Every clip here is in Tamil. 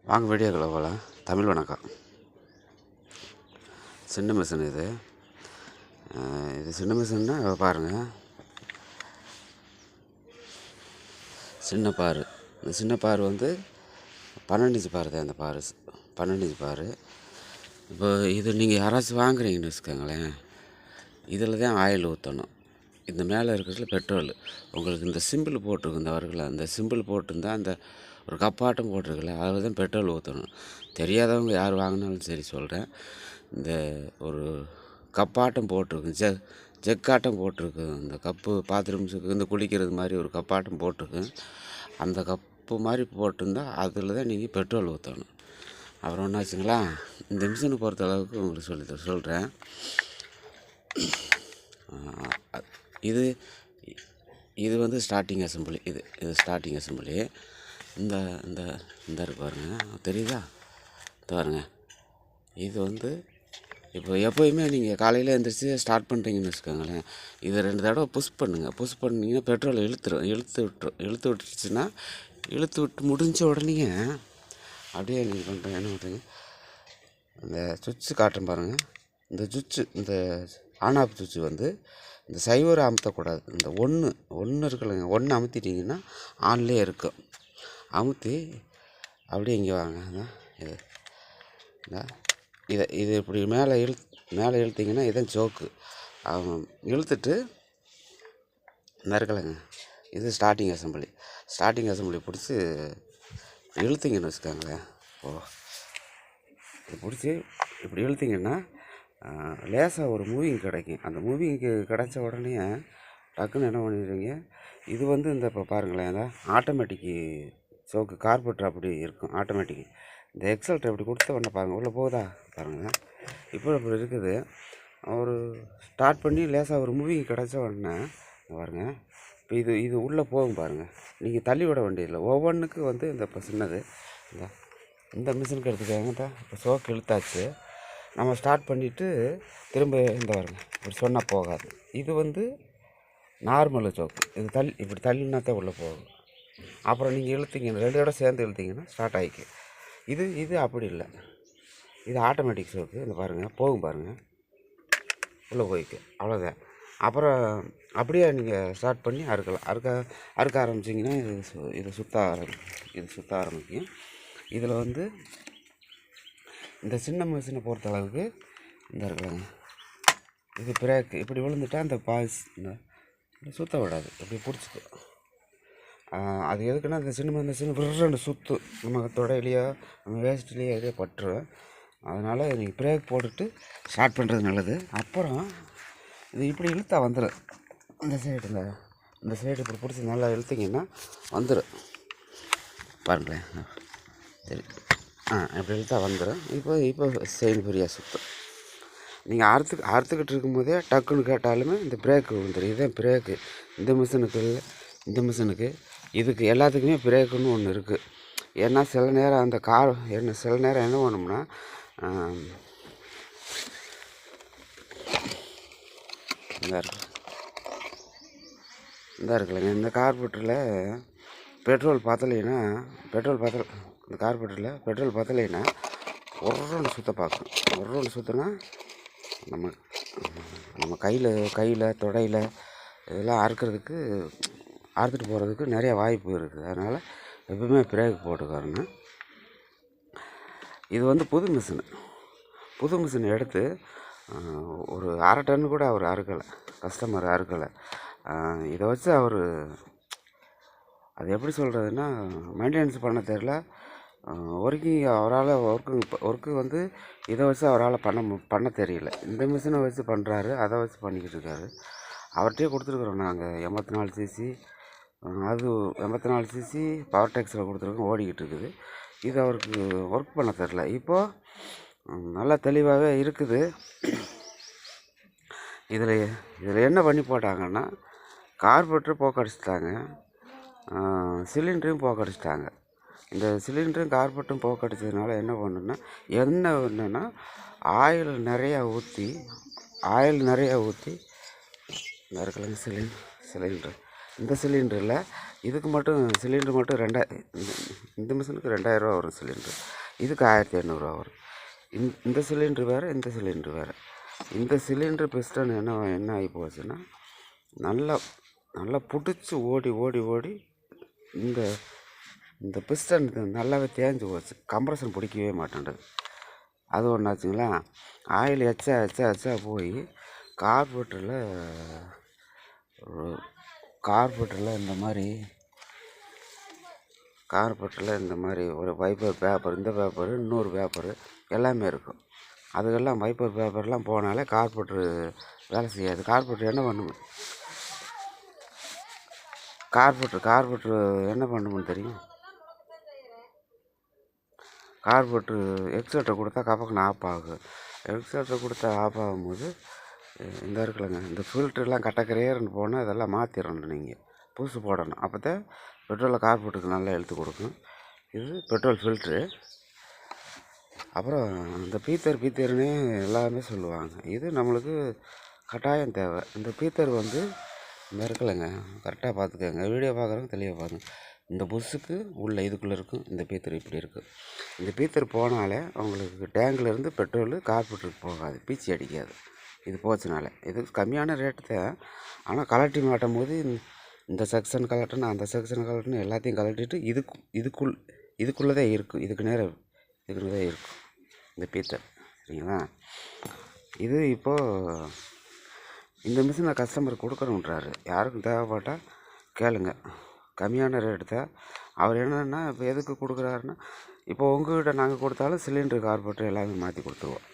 வாங்க வீடியோக்குள்ள போகலாம். தமிழ் வணக்கம். சின்ன மிஷின் இது சின்ன மிஷின்னா பாருங்கள். சின்ன பாரு, இந்த சின்ன பாரு வந்து 12 இன்ச்சு பாரு தான். இந்த பாரு 12 இன்ச்சு பாரு. இப்போ இது நீங்கள் யாராச்சும் வாங்குறீங்கன்னு வச்சுக்கோங்களேன், இதில் தான் ஆயில் ஊற்றணும். இந்த மேலே இருக்கிறதுல பெட்ரோல். உங்களுக்கு இந்த சிம்பிள் போட்டிருக்கு, இந்த வர்க்கில் அந்த சிம்பிள் போட்டிருந்தா அந்த ஒரு கப்பாட்டம் போட்டிருக்குல்ல, அதில் தான் பெட்ரோல் ஊற்றணும். தெரியாதவங்க யார் வாங்கினாலும் சரி சொல்கிறேன். இந்த ஒரு கப்பாட்டம் போட்டிருக்கு, ஜெக்காட்டம் போட்டிருக்கு. இந்த கப்பு பாத்ரூம்ஸுக்கு இந்த குளிக்கிறது மாதிரி ஒரு கப்பாட்டம் போட்டிருக்கு. அந்த கப்பு மாதிரி போட்டிருந்தா அதில் தான் நீங்கள் பெட்ரோல் ஊற்றணும். அப்புறம் என்னாச்சுங்களா, இந்த மிஷினை பொறுத்த அளவுக்கு உங்களுக்கு சொல்கிறேன். இது இது வந்து ஸ்டார்டிங் அசம்பிளி. இது ஸ்டார்டிங் அசம்பிளி. இந்த இந்த இந்த இருக்கு பாருங்க, தெரியுதா? பாருங்க, இது வந்து இப்போ எப்போயுமே நீங்கள் காலையில் எழுந்திரிச்சு ஸ்டார்ட் பண்ணுறீங்கன்னு வச்சுக்கோங்களேன், இதை 2 தடவை புஷ் பண்ணுங்கள். புஷ் பண்ணிங்கன்னா பெட்ரோல் இழுத்து விட்டுருச்சுன்னா, இழுத்து விட்டு முடிஞ்ச உடனே அப்படியே நீங்கள் பண்ணுறேன் என்ன பண்ணுறீங்க, இந்த சுவிட்சு காட்டுறேன் பாருங்கள். இந்த சுவிட்சு, இந்த ஆன் ஆஃப் சுவிட்சு வந்து இந்த சைவரை அமுத்தக்கூடாது. இந்த ஒன்று இருக்குல்லங்க, 1 அமுத்திட்டிங்கன்னா ஆன்லேயே இருக்கும். அமுத்தி அப்படியே இங்கே வாங்க. இது இப்படி மேலே இழுத்திங்கன்னா இதான் ஜோக்கு. இழுத்துட்டு இந்த இருக்கலைங்க, இது ஸ்டார்டிங் அசம்பிளி பிடிச்சி இழுத்திங்கன்னு வச்சுக்கோங்களேன். இது பிடிச்சி இப்படி இழுத்திங்கன்னா லேசாக ஒரு மூவிங் கிடைக்கும். அந்த மூவிங்க்கு கிடைச்ச உடனே டக்குன்னு என்ன பண்ணிடுறீங்க, இது வந்து இந்த இப்போ பாருங்களேன், அதான் ஆட்டோமேட்டிக்கு சோக்கு கார்பெட்டர் அப்படி இருக்கும். ஆட்டோமேட்டிக்கு இந்த எக்ஸல்ட்டை இப்படி கொடுத்த உடனே பாருங்கள், உள்ளே போகுதா பாருங்கள். இப்போ இப்படி இருக்குது. ஒரு ஸ்டார்ட் பண்ணி லேசாக ஒரு மூவிங் கிடச்ச உடனே பாருங்கள், இப்போ இது உள்ளே போகும் பாருங்கள். நீங்கள் தள்ளி விட வேண்டியதில்லை. ஒவ்வொன்றுக்கு வந்து இந்த இப்போ சின்னது இந்த மிஷினுக்கு எடுத்துக்காங்க. இப்போ சோக்கு இழுத்தாச்சு, நம்ம ஸ்டார்ட் பண்ணிவிட்டு திரும்ப இந்த பாருங்க, இப்படி சொன்னால் போகாது. இது வந்து நார்மல் சோக்கு. இது இப்படி தள்ளினா தான் உள்ளே போகும். அப்புறம் நீங்கள் இழுத்தீங்கன்னா 2 தடவை சேர்ந்து இழுத்தீங்கன்னா ஸ்டார்ட் ஆகிக்கு. இது அப்படி இல்லை, இது ஆட்டோமேட்டிக் சோக்கு. இந்த பாருங்கள், போகும் பாருங்கள், உள்ளே போய்க்கு, அவ்வளோதான். அப்புறம் அப்படியே நீங்கள் ஸ்டார்ட் பண்ணி அறுக்க ஆரம்பிச்சிங்கன்னா இது சுற்ற ஆரம்பிக்கும். இதில் வந்து இந்த சின்ன மிஷினை பொறுத்த அளவுக்கு இந்த இருக்கலாங்க, இது பிரேக்கு. இப்படி விழுந்துட்டால் அந்த இந்த சுற்ற விடாது, இப்படி பிடிச்சிக்கும். அது எதுக்குன்னா, இந்த சின்ன மிஷின் விடுற சுற்று நம்ம தொடையிலையோ நம்ம வேஸ்ட்லேயோ எதையோ பட்டுரும். அதனால் நீங்கள் பிரேக் போட்டுட்டு ஸ்டார்ட் பண்ணுறது நல்லது. அப்புறம் இது இப்படி இழுத்தா வந்துடும். இந்த சைடு இப்படி பிடிச்சி நல்லா இழுத்திங்கன்னா வந்துடும். பாருங்களேன், சரி, இப்படி இழுத்தா வந்துடும். இப்போ செயின் ஃப்ரீயாக சுற்றும். நீங்கள் அறுத்துக்கிட்டு இருக்கும்போதே டக்குன்னு கேட்டாலுமே இந்த பிரேக்கு விழுந்துடும். இதுதான் பிரேக்கு. இந்த மிஷினுக்கு இதுக்கு எல்லாத்துக்குமே பிரேக்குன்னு ஒன்று இருக்குது. ஏன்னா சில நேரம் என்ன பண்ணோம்னா, இந்த இருக்குல்லங்க, இந்த கார்பெட்டரில் பெட்ரோல் பத்தலைன்னா இந்த கார்பெட்டரில் பெட்ரோல் பத்தலைன்னா ஒருன்னு சுற்ற பார்க்கும். ஒருன்னு சுற்றினா நம்ம கையில் தொடையில் இதெல்லாம் அறுத்துட்டு போகிறதுக்கு நிறைய வாய்ப்பு இருக்குது. அதனால் எப்பவுமே பிரேக் போட்டுக்காருங்க. இது வந்து புது மிஷின் எடுத்து ஒரு 1/2 டன் கூட அவர் அறுக்கலை, கஸ்டமர் அறுக்கலை. இதை வச்சு அவர் அது எப்படி சொல்கிறதுன்னா, மெயின்டெனன்ஸ் பண்ண தெரில. அவரால் ஒர்க்கு வந்து இதை வச்சு அவரால் பண்ண தெரியல. இந்த மிஷினை வச்சு பண்ணுறாரு, அதை வச்சு பண்ணிக்கிட்டு இருக்காரு. அவர்கிட்டயே கொடுத்துருக்குறோம் நாங்கள் 84 சிசி. அது 84 சிசி பவர் டேக்ஸில் கொடுத்துருக்கோம், ஓடிக்கிட்டு இருக்குது. இது அவருக்கு ஒர்க் பண்ண தெரில. இப்போது நல்லா தெளிவாகவே இருக்குது. இதில் என்ன பண்ணி போட்டாங்கன்னா, கார்பெட்டர் போக்கடிச்சிட்டாங்க, சிலிண்டரையும் போக்கடிச்சிட்டாங்க. இந்த சிலிண்டரும் கார்பெட்டும் போக்கடிச்சதுனால என்ன பண்ணுன்னா, என்னென்னா ஆயில் நிறையா ஊற்றி இந்த இருக்கலங்க சிலிண்டர். இந்த சிலிண்டரில் இதுக்கு மட்டும் சிலிண்டர் மட்டும் இந்த மிஷினுக்கு 2000 ரூபா வரும் சிலிண்டர். இதுக்கு 1800 வரும். இந்த சிலிண்ட்ரு வேறு, இந்த சிலிண்ட்ரு வேறு. இந்த சிலிண்ட்ரு பிஸ்டன் என்ன ஆகி போச்சுன்னா நல்லா நல்லா பிடிச்சி ஓடி ஓடி ஓடி இந்த இந்த பிஸ்டன் நல்லாவே தேஞ்சு போச்சு. கம்ப்ரஷன் பிடிக்கவே மாட்டேன்றது. அது ஒன்று ஆச்சுங்களா. ஆயில் எச்சா போய் கார்பரேட்டரில் இந்த மாதிரி ஒரு வைப்பர் பேப்பர், இந்த பேப்பரு, இன்னொரு பேப்பரு எல்லாமே இருக்கும். அதுக்கெல்லாம் வைப்பர் பேப்பர்லாம் போனாலே கார்பரேட்ரு வேலை செய்யாது. கார்பரேட்டர் என்ன பண்ணும்? கார்பரேட்ரு என்ன பண்ணுமுன்னு தெரியும்? கார்பரேட்ரு எக்ஸலேட்டர் கொடுத்தா கபக்குன்னு ஆஃப் ஆகும். எக்ஸலேட்டர் கொடுத்தா ஆஃப் ஆகும்போது இந்த இருக்குல்லங்க, இந்த ஃபில்ட்ருலாம் கட்டக்கரையர்னு போனால் இதெல்லாம் மாற்றிடணும். நீங்கள் புதுசு போடணும். அப்போ தான் பெட்ரோலில் கார்பரேட்டுக்கு நல்லா இழுத்து கொடுக்கும். இது பெட்ரோல் ஃபில்ட்ரு. அப்புறம் இந்த பீத்தர்னே எல்லாமே சொல்லுவாங்க. இது நம்மளுக்கு கட்டாயம் தேவை. இந்த பீத்தர் வந்து இந்த இருக்குல்லங்க, கரெக்டாக பார்த்துக்கோங்க. வீடியோ பார்க்குறவங்க தெளிவாக பாருங்க. இந்த புஷ்ஷுக்கு உள்ள இதுக்குள்ளே இருக்கும். இந்த பீத்தர் இப்படி இருக்குது. இந்த பீத்தர் போனாலே உங்களுக்கு டேங்கிலேருந்து பெட்ரோலு கார்பரேட்டருக்கு போகாது, பீச்சி அடிக்காது. இது போச்சுனால இது கம்மியான ரேட்டு தான். ஆனால் கலட்டி மாட்டும் போது இந்த செக்ஷன் கலட்டணும், அந்த செக்ஷன் கலட்டணும், எல்லாத்தையும் கலட்டிட்டு இதுக்குள்ளே தான் இருக்கும். இதுக்கு தான் இருக்கும் இந்த பீத்தர். சரிங்களா. இது இப்போது இந்த மிஷினை கஸ்டமர் கொடுக்கணுன்றாரு. யாருக்கும் தேவைப்பட்டால் கேளுங்க. கம்மியான ரேட்டு தான். அவர் என்னென்னா இப்போ எதுக்கு கொடுக்குறாருன்னா, இப்போ உங்கள்கிட்ட நாங்கள் கொடுத்தாலும் சிலிண்டரு கார்பரேட்டர் எல்லாமே மாற்றி கொடுத்துருவோம்.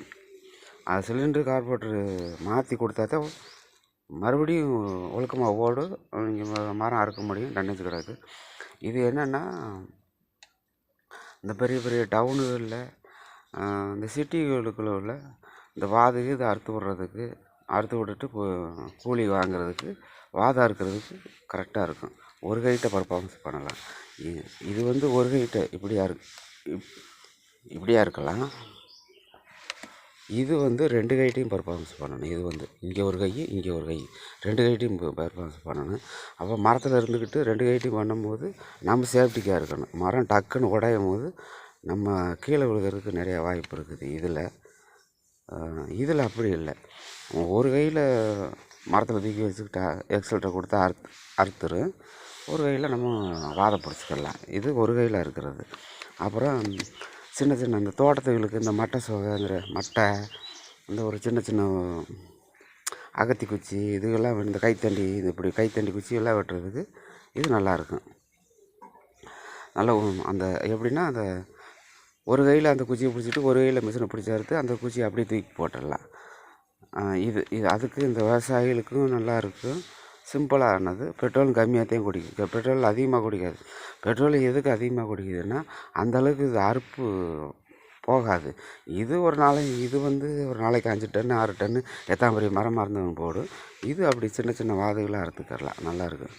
அது சிலிண்டரு கார்பரேட்டரு மாற்றி கொடுத்தா தான் மறுபடியும் ஒழுக்கமாக ஓடும். நீங்கள் மரம் அறுக்க முடியும், டன்னேஜ் கிடக்கு. இது என்னென்னா இந்த பெரிய பெரிய டவுனுகளில் இந்த சிட்டிகளுக்குள்ள உள்ள இந்த வாதுக்கு இதை அறுத்து விட்டுட்டு கூலி வாங்குறதுக்கு, வாதம் அறுக்கிறதுக்கு கரெக்டாக இருக்கும். ஒரு கைட்டை பர்ஃபார்மன்ஸ் பண்ணலாம். இது வந்து ஒரு கைட்டை இப்படியா இருக்கலாம். இது வந்து 2 கைட்டையும் பர்ஃபார்மன்ஸ் பண்ணணும். இது வந்து இங்கே ஒரு கை, இங்கே ஒரு கை, 2 கைட்டையும் பர்ஃபார்மன்ஸ் பண்ணணும். அப்போ மரத்தில் இருந்துக்கிட்டு 2 கைட்டையும் பண்ணும்போது நம்ம சேஃப்டிக்காக இருக்கணும். மரம் டக்குன்னு உடையும் போது நம்ம கீழே விழுகிறதுக்கு நிறையா வாய்ப்பு இருக்குது. இதில் அப்படி இல்லை. ஒரு கையில் மரத்தில் தூக்கி வச்சுக்கிட்டா எக்ஸலேட்டர் கொடுத்தா அறுத்துரும். ஒரு கையில் நம்ம வாதை பிடிச்சிக்கலாம். இது ஒரு கையில் இருக்கிறது. அப்புறம் சின்ன இந்த தோட்டத்துகளுக்கு இந்த மட்டை, இந்த ஒரு சின்ன அகத்தி குச்சி, இதுக்கெல்லாம் இந்த கைத்தண்டி குச்சி எல்லாம் வெட்டுறதுக்கு இது நல்லாயிருக்கும். நல்லா அந்த எப்படின்னா, அந்த ஒரு கையில் அந்த குச்சியை பிடிச்சிட்டு ஒரு கையில் மிஷினை பிடிச்சி அறுத்து அந்த குச்சியை அப்படியே தூக்கி போட்டுடலாம். இது அதுக்கு இந்த விவசாயிகளுக்கும் நல்லாயிருக்கும். சிம்பிளானது. பெட்ரோலும் கம்மியாகத்தையும் குடிக்கும். பெட்ரோல் அதிகமாக குடிக்காது. பெட்ரோல் எதுக்கு அதிகமாக குடிக்குதுன்னா, அந்தளவுக்கு இது அறுப்பு போகாது. இது ஒரு நாளைக்கு 5 டன்னு 6 டன்னு எத்தனை பெரிய மரமாக இருந்தாலும் போடும். இது அப்படி சின்ன வாதுகளை அறுத்துக்கரலாம். நல்லாயிருக்கும்.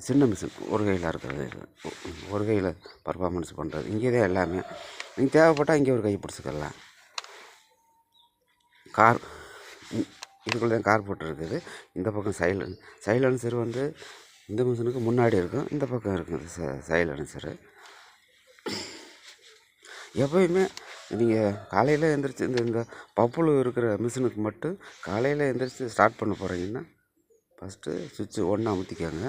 சின்ன மிஷின் ஒரு கையில் இருக்கிறது. ஒரு கையில் பர்ஃபார்மன்ஸ் பண்ணுறது. இங்கே தான் எல்லாமே. நீங்கள் தேவைப்பட்டால் இங்கே ஒரு கை பிடிச்சிக்கலாம். இதுக்குள்ளே தான் கார்பரேட்டர் இருக்குது. இந்த பக்கம் சைலன்சர் வந்து இந்த மிஷினுக்கு முன்னாடி இருக்கும், இந்த பக்கம் இருக்குது சைலன்சரு. எப்போயுமே நீங்கள் காலையில் எழுந்திரிச்சி இந்த பப்புளு இருக்கிற மிஷினுக்கு மட்டும் காலையில் எழுந்திரிச்சி ஸ்டார்ட் பண்ண போகிறீங்கன்னா ஃபஸ்ட்டு சுவிட்சு 1 அமுத்திக்கோங்க.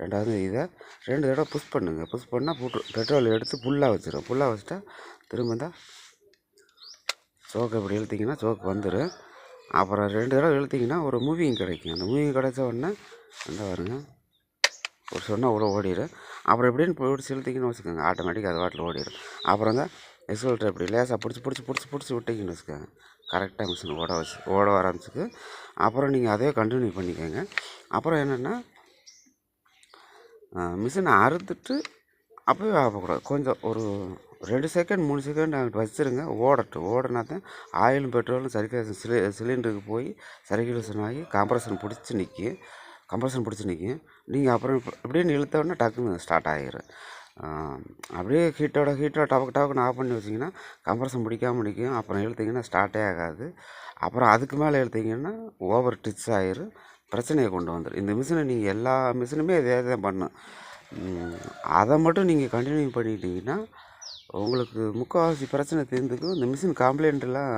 2வது இதை 2 தடவை புஷ் பண்ணுங்கள். புஷ் பண்ணால் பெட்ரோல் எடுத்து ஃபுல்லாக வச்சிடும். ஃபுல்லாக வச்சுட்டா திரும்ப தான் சோக்கு இப்படி இழுத்திங்கன்னா சோக்கு வந்துடும். அப்புறம் 2 தடவை இழுத்திங்கன்னா ஒரு மூவிங் கிடைக்கும். அந்த மூவிங் கிடைச்ச உடனே அந்த வருங்க ஒரு சொன்னால் கூட ஓடிடும். அப்புறம் எப்படின்னு பிடிச்சி இழுத்திங்கன்னு வச்சுக்கோங்க, ஆட்டோமேட்டிக்காக அது வாட்டில் ஓடிடும். அப்புறம் தான் எக்ஸலேட்டர் எப்படி லேசாக பிடிச்சி விட்டிங்கன்னு வச்சுக்கோங்க, கரெக்டாக மிஷின் ஓட ஆரம்பிச்சுக்கு. அப்புறம் நீங்கள் அதே கண்டினியூ பண்ணிக்கோங்க. அப்புறம் என்னென்னா, மிஷினை அறுத்துட்டு அப்போவே ஆகக்கூடாது. கொஞ்சம் ஒரு 2 செகண்ட் 3 செகண்ட் அங்கிட்டு வச்சுருங்க. ஓடினா தான் ஆயிலும் பெட்ரோலும் சிலிண்டருக்கு போய் சர்க்குலேஷன் ஆகி கம்ப்ரஷன் பிடிச்சி நிற்கும். நீங்கள் அப்புறம் இப்படின்னு இழுத்தோடனே டக்குன்னு ஸ்டார்ட் ஆகிடும். அப்படியே ஹீட்டோட டபக்குன்னு ஆஃப் பண்ணி வச்சிங்கன்னா கம்ப்ரஷன் பிடிக்காமல் நிற்கும். அப்புறம் இழுத்திங்கன்னா ஸ்டார்ட்டே ஆகாது. அப்புறம் அதுக்கு மேலே இழுத்திங்கன்னா ஓவர் டிச் ஆகிரும், பிரச்சனையை கொண்டு வந்துடும். இந்த மிஷினை நீங்கள் எல்லா மிஷினுமே இதே தான் பண்ணணும். அதை மட்டும் நீங்கள் கண்டினியூ பண்ணிக்கிட்டிங்கன்னா உங்களுக்கு முக்கால்வாசி பிரச்சனை தீர்ந்துக்கும். இந்த மிஷின் கம்ப்ளைண்ட்டெல்லாம்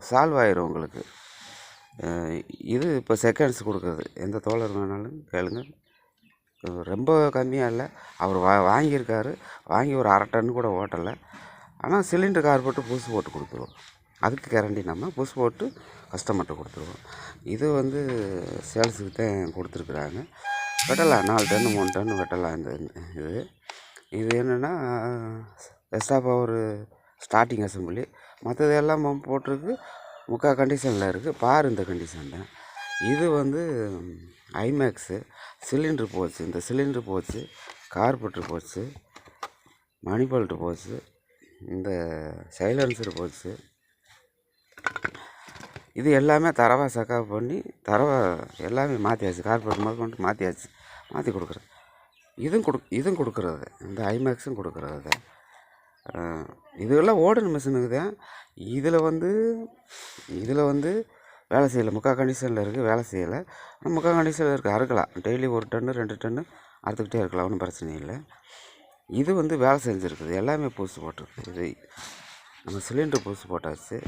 சால்வ் ஆயிரும் உங்களுக்கு. இது இப்போ செகண்ட்ஸ் கொடுக்குறது. எந்த தோழர் வேணாலும் கேளுங்க. ரொம்ப கம்மியாக இல்லை. அவர் வாங்கியிருக்காரு. வாங்கி ஒரு 1/2 டன் கூட ஓட்டலை. ஆனால் சிலிண்டர் கார்போட்டு புதுசு போட்டு கொடுத்துருவோம். அதுக்கு கேரண்டி நம்ம புதுசு போட்டு கஸ்டமர்கிட்ட கொடுத்துருவோம். இது வந்து சேல்ஸுக்கு தான் கொடுத்துருக்குறாங்க. வெட்டலாம் 4 டன்னு 3 டன்னு வெட்டலாம். இது என்னென்னா எக்ஸ்ட்ரா பவர் ஸ்டார்டிங் அசம்பிளி. மற்றது எல்லாம் பம்ப் போட்டிருக்கு. முக்கால் கண்டிஷனில் இருக்குது. பார் இந்த கண்டிஷன் தான். இது வந்து ஐமேக்ஸு. சிலிண்ட்ரு போச்சு. இந்த சிலிண்ட்ரு போச்சு, கார்பெட்ரு போச்சு, மணிபல்ட்டு போச்சு, இந்த சைலன்சர் போச்சு. இது எல்லாமே தரவாக செக்கப் பண்ணி எல்லாமே மாற்றியாச்சு. கார்பெட் முதல் கொண்டு மாற்றி கொடுக்குறது. இதுவும் கொடுக்குறது. இந்த ஐமேக்ஸும் கொடுக்குறது. இதெல்லாம் ஓடுன மிஷினுக்கு தான். இதில் வந்து வேலை செய்யலை. முக்கால் கண்டிஷனில் இருக்குது, வேலை செய்யலை. ஆனால் முக்கால் கண்டிஷனில் இருக்குது, அறுக்கலாம். டெய்லி 1 டன்னு 2 டன்னு அறுத்துக்கிட்டே இருக்கலாம், ஒன்றும் பிரச்சனை இல்லை. இது வந்து வேலை செஞ்சுருக்குது. எல்லாமே புதுசு போட்டிருக்கு. இது நம்ம சிலிண்டர் புதுசு போட்டாச்சு,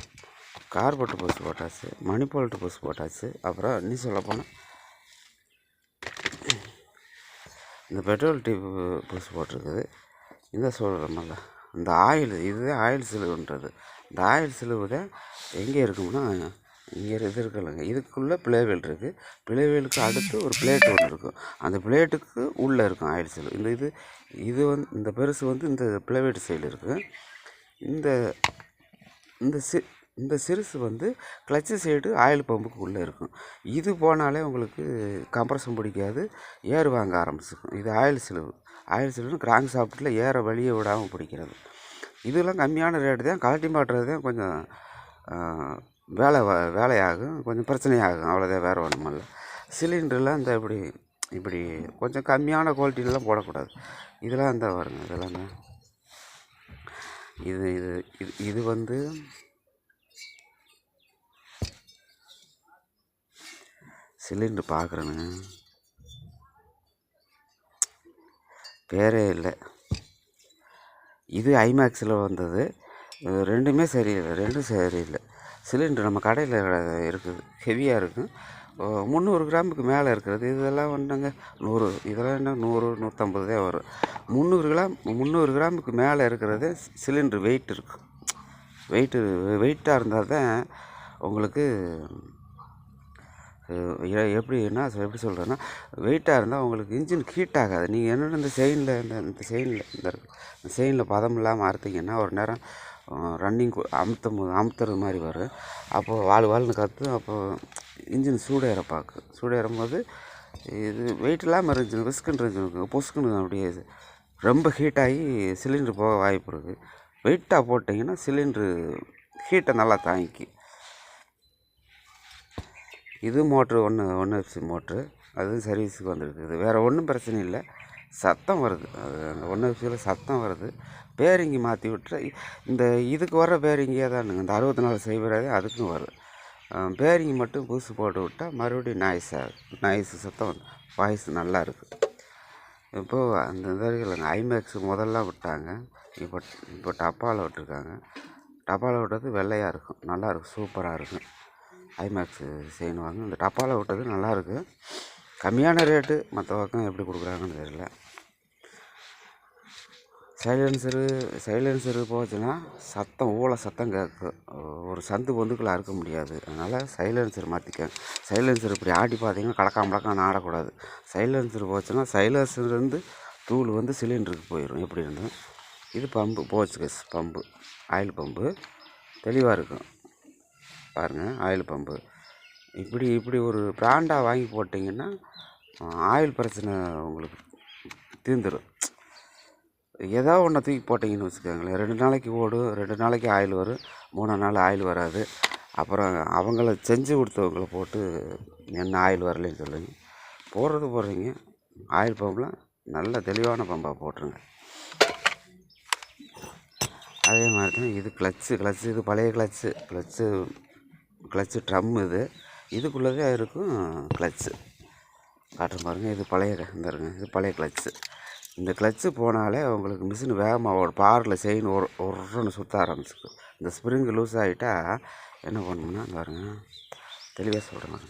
கார்பெட்டு புதுசு போட்டாச்சு, மணிபோல்ட்டு புதுசு போட்டாச்சு. அப்புறம் இன்னும் சொல்லப்போனால் இந்த பெட்ரோல் டியூப் புதுசு போட்டிருக்குது. இந்த சொல்கிறோம்ல, இந்த ஆயில், இதுதான் ஆயில் சிலுவுன்றது. இந்த ஆயில் சிலுவு தான் எங்கே இருக்கும்னா, இங்கே இது இருக்குல்லங்க, இதுக்குள்ளே பிளேவீல் இருக்குது. பிளேவீலுக்கு அடுத்து ஒரு பிளேட் ஒன்று இருக்கும். அந்த பிளேட்டுக்கு உள்ளே இருக்கும் ஆயில் சிலுவு. இது வந்து இந்த பெருசு வந்து இந்த பிளேவீட் சைடு இருக்குது. இந்த சிறுசு வந்து கிளச்சு சைடு ஆயில் பம்புக்கு உள்ளே இருக்கும். இது போனாலே உங்களுக்கு கம்ப்ரஷன் பிடிக்காது, ஏர் வாங்க ஆரம்பிச்சிக்கும். இது ஆயில் சிலுவுன்னு கிராங்க் சாப்பிட்டில் ஏரை வெளியே விடாமல் பிடிக்கிறது. இதெல்லாம் கம்மியான ரேட்டு தான். கழட்டி மாட்டுறது தான் கொஞ்சம் வேலையாகும், கொஞ்சம் பிரச்சனையாகும், அவ்வளோதான். வேறு ஒன்றுமில்ல. சிலிண்டர்லாம் இந்த இப்படி கொஞ்சம் கம்மியான குவாலிட்டிலாம் போடக்கூடாது. இதெல்லாம் இந்த வருங்க, இதெல்லாம் தான். இது வந்து சிலிண்டர் பார்க்குறேனுங்க, பேரே இல்லை. இது ஐமேக்ஸில் வந்தது. ரெண்டும் சரியில்லை. சிலிண்டர் நம்ம கடையில் இருக்குது, ஹெவியாக இருக்கும். 300 கிராமுக்கு மேலே இருக்கிறது. இதெல்லாம் வந்துங்க 100, இதெல்லாம் என்ன 100 150 தான் வரும். 300 கிராமுக்கு மேலே இருக்கிறது சிலிண்டர் வெயிட் இருக்கும். வெயிட்டாக இருந்தால் தான் உங்களுக்கு எப்படி சொல்கிறேன்னா, வெயிட்டாக இருந்தால் உங்களுக்கு இன்ஜின் ஹீட் ஆகாது. நீங்கள் என்னென்ன இந்த செயினில் பதம் இல்லாமல் அறுத்திங்கன்னா ஒரு நேரம் ரன்னிங் அமுத்துறது மாதிரி வரும். அப்போது வாழ்னு கற்றும். அப்போது இன்ஜின் சூடேறும்போது இது வெயிட் இல்லாமல் இருந்துச்சு, ரிஸ்க்குன்னு இருந்துச்சு, பொசுக்குன்னு அப்படியே ரொம்ப ஹீட்டாகி சிலிண்டர் போக வாய்ப்பு இருக்குது. வெயிட்டாக போட்டிங்கன்னா சிலிண்டரு ஹீட்டை நல்லா தாங்கிக்கு. இது மோட்ரு 1 HP மோட்ரு, அதுவும் சர்வீஸுக்கு வந்துருக்குது. வேறு ஒன்றும் பிரச்சனை இல்லை. சத்தம் வருது, அது அந்த 1 HPயில் சத்தம் வருது. பேரிங்கி மாற்றி விட்டுற இதுக்கு வர பேரிங்கே தானுங்க, இந்த 64 சைபராக அதுக்கும் வரும். பேரிங்கி மட்டும் புதுசு போட்டு விட்டால் மறுபடியும் நாய்ஸு சத்தம் வந்து வாய்ஸ் நல்லா இருக்குது. இப்போது அந்த இல்லைங்க, ஐமேக்ஸு முதல்லாம் விட்டாங்க. இப்போ டப்பாவில் விட்டுருக்காங்க. டப்பாவில் விட்டது வெள்ளையாக இருக்கும், நல்லாயிருக்கும், சூப்பராக இருக்கும். ஐமேக்ஸு செய்யணுவாங்க. இந்த டப்பாவில் விட்டது நல்லாயிருக்கு, கம்மியான ரேட்டு. மற்ற பக்கம் எப்படி கொடுக்குறாங்கன்னு தெரியல. சைலன்சரு போச்சுன்னா சத்தம் கேட்கும். ஒரு சந்து பொந்துக்குள்ளே அறுக்க முடியாது. அதனால் சைலன்சர் மாற்றிக்க. சைலன்சர் இப்படி ஆட்டி பார்த்தீங்கன்னா கலக்காம ஆடக்கூடாது. சைலன்சர் போச்சுன்னா சைலன்சர்லேருந்து தூள் வந்து சிலிண்டருக்கு போயிடும். எப்படி இருந்தால் இது பம்பு போச்சு, பம்பு ஆயில் பம்பு தெளிவாக இருக்கும் பாருங்கள். ஆயில் பம்பு இப்படி ஒரு பிராண்டாக வாங்கி போட்டிங்கன்னா ஆயில் பிரச்சனை உங்களுக்கு தீர்ந்துடும். ஏதோ ஒன்று தூக்கி போட்டிங்கன்னு வச்சுக்கோங்களேன், 2 நாளைக்கு ஓடும், 2 நாளைக்கு ஆயில் வரும், 3 நாள் ஆயில் வராது. அப்புறம் அவங்கள செஞ்சு கொடுத்தவங்கள போட்டு என்ன ஆயில் வரலன்னு சொல்லுங்க. போடுறீங்க ஆயில் பம்பெலாம் நல்ல தெளிவான பம்பாக போட்டுருங்க. அதே மாதிரி தான் இது கிளச்சு இது பழைய கிளச்சு ட்ரம். இதுக்குள்ளதே இருக்கும் கிளச்சு. காட்டுற பாருங்கள், இது பழைய இது பழைய கிளச்சு. இந்த கிளச்சு போனாலே உங்களுக்கு மிஷின் வேகமாக ஒரு பாரில் செயின் ஒருன்னு சுற்ற ஆரம்பிச்சிக்கும். இந்த ஸ்ப்ரிங்கு லூஸ் ஆகிட்டா என்ன பண்ணணும்னா பாருங்க, தெளிவாக சொல்கிறேன்.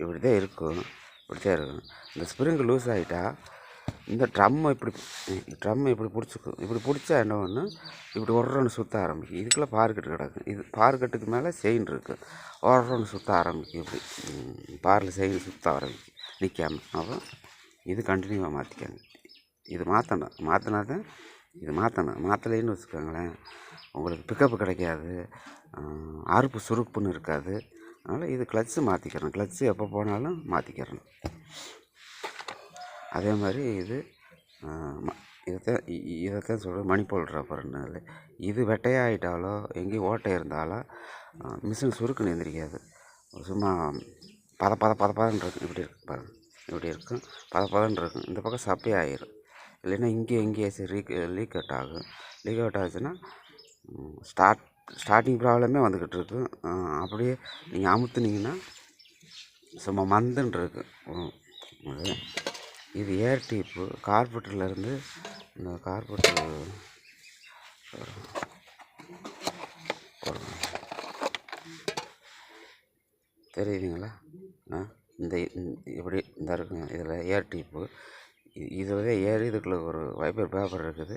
இப்படி தான் இருக்கும். இந்த ஸ்ப்ரிங்கு லூஸ் ஆகிட்டா இந்த ட்ரம்மை இப்படி பிடிச்சிக்கும். இப்படி பிடிச்சா என்ன ஒன்று இப்படி ஒருன்னு சுற்ற ஆரம்பிக்கும். இதுக்குள்ளே பார்கட்டு கிடக்கும். இது பார்கட்டுக்கு மேலே செயின் இருக்குது. ஒருன்னு சுற்ற ஆரம்பிக்கும். இப்படி பாரில் செயின் சுற்ற ஆரம்பிக்கும் நிற்காமல். அப்போ இது கண்டினியூவாக மாற்றிக்காங்க. இது மாற்றினா தான் இது மாற்றலைன்னு வச்சுக்கோங்களேன், உங்களுக்கு பிக்கப்பு கிடைக்காது, அறுப்பு சுருப்புன்னு இருக்காது. அதனால் இது கிளச்சு மாற்றிக்கிறணும். கிளச்சு எப்போ போனாலும் மாற்றிக்கிறணும். அதே மாதிரி இது இதைத்தான் சொல்கிறேன், மணிப்போல் ரப்பர்னு. இது வெட்டையாகிட்டாலோ எங்கேயும் ஓட்டை இருந்தாலோ மிஷின் சுருக்குன்னு எந்திரிக்காது. சும்மா பதன்னு இருக்கும். இப்படி இருக்கு பாருங்கள், இப்படி இருக்கும், பதன்னு இருக்கும். இந்த பக்கம் சப்பே ஆயிரும். இல்லைன்னா எங்கேயாச்சும் லீக் அவுட் ஆகும். லீக் அவுட் ஆச்சுன்னா ஸ்டார்டிங் ப்ராப்ளமே வந்துக்கிட்டு இருக்கும். அப்படியே நீங்கள் அமுத்துனீங்கன்னா சும்மா மந்துன்னு இருக்கும். இது ஏர் டீப்பு. கார்பெட்டர்லேருந்து இந்த கார்பெட்டர் தெரியுதுங்களா? இந்த இப்படி இந்த இருக்குங்க. இதில் ஏர் டீப்பு. இதில் ஏர் இதுக்குள்ளே ஒரு வைப்பர் பேப்பர் இருக்குது.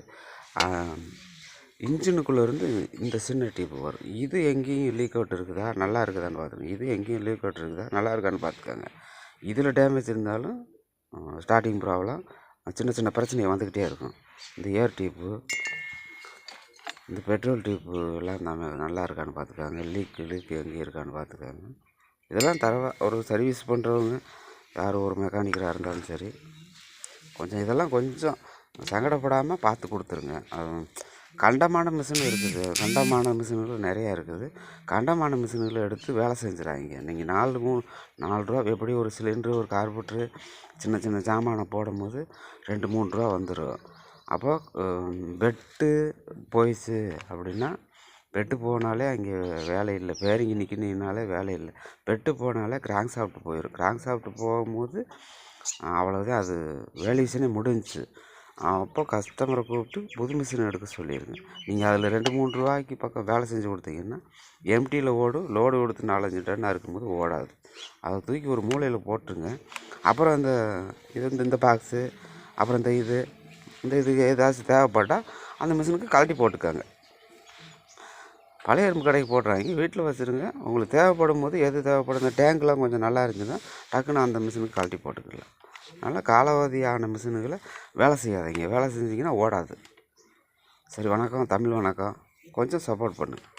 இன்ஜினுக்குள்ளேருந்து இந்த சின்ன டீப்பு வரும். இது எங்கேயும் லீக் அவுட் இருக்குதா, நல்லா இருக்குதான்னு பார்த்துக்கோங்க. இது எங்கேயும் லீக் அவுட் இருக்குதா, நல்லா இருக்கான்னு பார்த்துக்கோங்க. இதில் டேமேஜ் இருந்தாலும் ஸ்டார்டிங் ப்ராப்ளம், சின்ன பிரச்சனை வந்துக்கிட்டே இருக்கும். இந்த ஏர் டீப்பு, இந்த பெட்ரோல் டீப்பு எல்லாம் நல்லா இருக்கான்னு பார்த்துக்காங்க. லீக் எங்கேயும் இருக்கான்னு பார்த்துக்காங்க. இதெல்லாம் ஒரு சர்வீஸ் பண்ணுறவங்க யார் ஒரு மெக்கானிக்கராக இருந்தாலும் சரி, இதெல்லாம் கொஞ்சம் சங்கடப்படாமல் பார்த்து கொடுத்துருங்க. கண்டமான மிஷின் இருக்குது. கண்டமான மிஷின்கள் நிறையா இருக்குது. கண்டமான மிஷின்களை எடுத்து வேலை செஞ்சுறாங்க. நீங்கள் 4 ரூபா எப்படி ஒரு சிலிண்ட்ரு, ஒரு கார்பெட்ரு, சின்ன சாமானை போடும்போது 2-3 ரூபா வந்துடும். அப்போது பெட்டு போயிடுச்சு அப்படின்னா, பெட்டு போனாலே அங்கே வேலை இல்லை. பேரிங்கி நிற்கினாலே வேலை இல்லை. பெட்டு போனாலே கிராங்க் ஷாஃப்ட் போயிடும். கிராங்க் ஷாஃப்ட் போகும்போது அவ்வளோதான், அது வேல்யூஷனே முடிஞ்சிச்சு. அப்போ கஸ்டமரை கூப்பிட்டு புது மிஷின் எடுக்க சொல்லிடுங்க. நீங்கள் அதில் 2-3 ரூபாய்க்கு பக்கம் வேலை செஞ்சு கொடுத்தீங்கன்னா எம்டியில் ஓடும். லோடு கொடுத்து 4-5 டன்னாக இருக்கும்போது ஓடாது. அதை தூக்கி ஒரு மூலையில் போட்டுருங்க. அப்புறம் இந்த பாக்ஸு, அப்புறம் இந்த இதுக்கு ஏதாச்சும் தேவைப்பட்டால் அந்த மிஷினுக்கு கழட்டி போட்டுக்காங்க. பழைய இரும்பு கடைக்கு போடுறாங்க, வீட்டில் வச்சுருங்க. உங்களுக்கு தேவைப்படும் போது எது தேவைப்படும், இந்த டேங்க்லாம் கொஞ்சம் நல்லா இருந்துச்சுன்னா டக்குன்னு அந்த மிஷினுக்கு கழட்டி போட்டுக்கலாம். அதனால் காலாவதியான மிஷினுகளை வேலை செய்யாதீங்க. வேலை செஞ்சிங்கன்னா ஓடாது. சரி, வணக்கம். தமிழ் வணக்கம். கொஞ்சம் சப்போர்ட் பண்ணுங்கள்.